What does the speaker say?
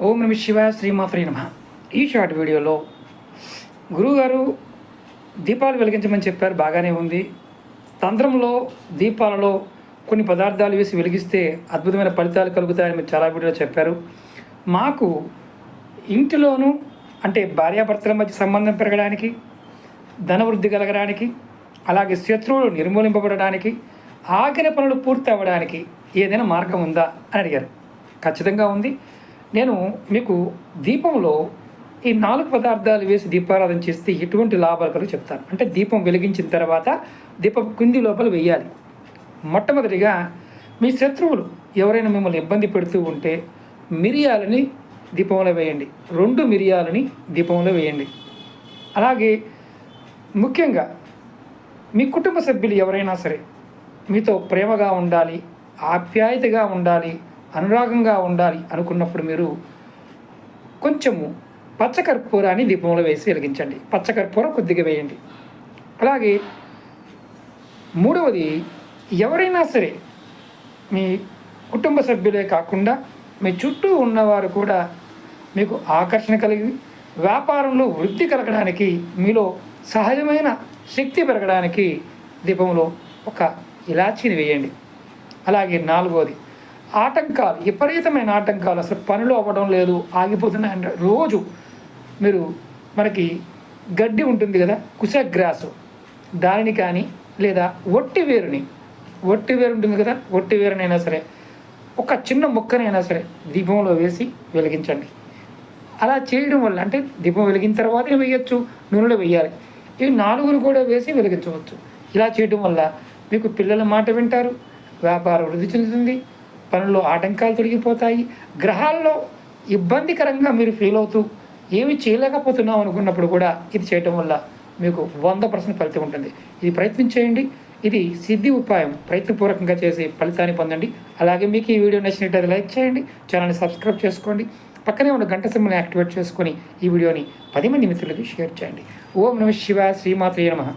ఓం నమ శివాయ శ్రీమాత్రే నమ. ఈ షార్ట్ వీడియోలో గురువుగారు దీపాలు వెలిగించమని చెప్పారు, బాగానే ఉంది. తంత్రంలో దీపాలలో కొన్ని పదార్థాలు వేసి వెలిగిస్తే అద్భుతమైన ఫలితాలు కలుగుతాయని మీరు చాలా వీడియోలో చెప్పారు. మాకు ఇంటిలోనూ అంటే భార్యాభర్తల మధ్య సంబంధం పెరగడానికి, ధనవృద్ధి కలగడానికి, అలాగే శత్రువులు నిర్మూలింపబడడానికి, ఆగిన పనులు పూర్తి అవ్వడానికి ఏదైనా మార్గం ఉందా అని అడిగారు. ఖచ్చితంగా ఉంది. నేను మీకు దీపంలో ఈ 4 పదార్థాలు వేసి దీపారాధన చేస్తే ఎటువంటి లాభాలు కలుగు చెప్తాను. అంటే దీపం వెలిగించిన తర్వాత దీపం కుండి లోపల వేయాలి. మొట్టమొదటిగా మీ శత్రువులు ఎవరైనా మిమ్మల్ని ఇబ్బంది పెడుతూ ఉంటే మిరియాలని దీపంలో వేయండి. 2 మిరియాలని దీపంలో వేయండి. అలాగే ముఖ్యంగా మీ కుటుంబ సభ్యులు ఎవరైనా సరే మీతో ప్రేమగా ఉండాలి, ఆప్యాయతగా ఉండాలి, అనురాగంగా ఉండాలి అనుకున్నప్పుడు మీరు కొంచెము పచ్చకర్పూరాన్ని దీపంలో వేసి వెలిగించండి. పచ్చకర్పూరం కొద్దిగా వేయండి. అలాగే మూడవది, ఎవరైనా సరే మీ కుటుంబ సభ్యులే కాకుండా మీ చుట్టూ ఉన్నవారు కూడా మీకు ఆకర్షణ కలిగి వ్యాపారంలో వృద్ధి కలగడానికి, మీలో సహజమైన శక్తి పెరగడానికి దీపంలో ఒక ఇలాచీని వేయండి. అలాగే 4వది, ఆటంకాలు, విపరీతమైన ఆటంకాలు, అసలు పనులు అవ్వడం లేదు, ఆగిపోతున్నాయంటే రోజు మీరు మనకి గడ్డి ఉంటుంది కదా, కుశగ్రాసు, దానిని కానీ లేదా ఒట్టి వేరు ఉంటుంది కదా, ఒట్టి వేరునైనా సరే ఒక చిన్న ముక్కనైనా సరే దీపంలో వేసి వెలిగించండి. అలా చేయడం వల్ల అంటే దీపం వెలిగిన తర్వాతే వేయచ్చు, నూనెలో వేయాలి. ఇవి 4 కూడా వేసి వెలిగించవచ్చు. ఇలా చేయడం వల్ల మీకు పిల్లల మాట వింటారు, వ్యాపారం వృద్ధి చెందుతుంది, పనుల్లో ఆటంకాలు తొలగిపోతాయి. గ్రహాల్లో ఇబ్బందికరంగా మీరు ఫీల్ అవుతూ ఏమి చేయలేకపోతున్నాం అనుకున్నప్పుడు కూడా ఇది చేయటం వల్ల మీకు 100% ఫలితం ఉంటుంది. ఇది ప్రయత్నించేయండి. ఇది సిద్ధి ఉపాయం. ప్రయత్నపూర్వకంగా చేసి ఫలితాన్ని పొందండి. అలాగే మీకు ఈ వీడియో నచ్చినట్లయితే లైక్ చేయండి, ఛానల్ని సబ్స్క్రైబ్ చేసుకోండి, పక్కనే ఉన్న గంట సింబల్ని యాక్టివేట్ చేసుకొని ఈ వీడియోని 10 మంది మిత్రులకి షేర్ చేయండి. ఓం నమ శివాయ శ్రీమాత్రే నమః.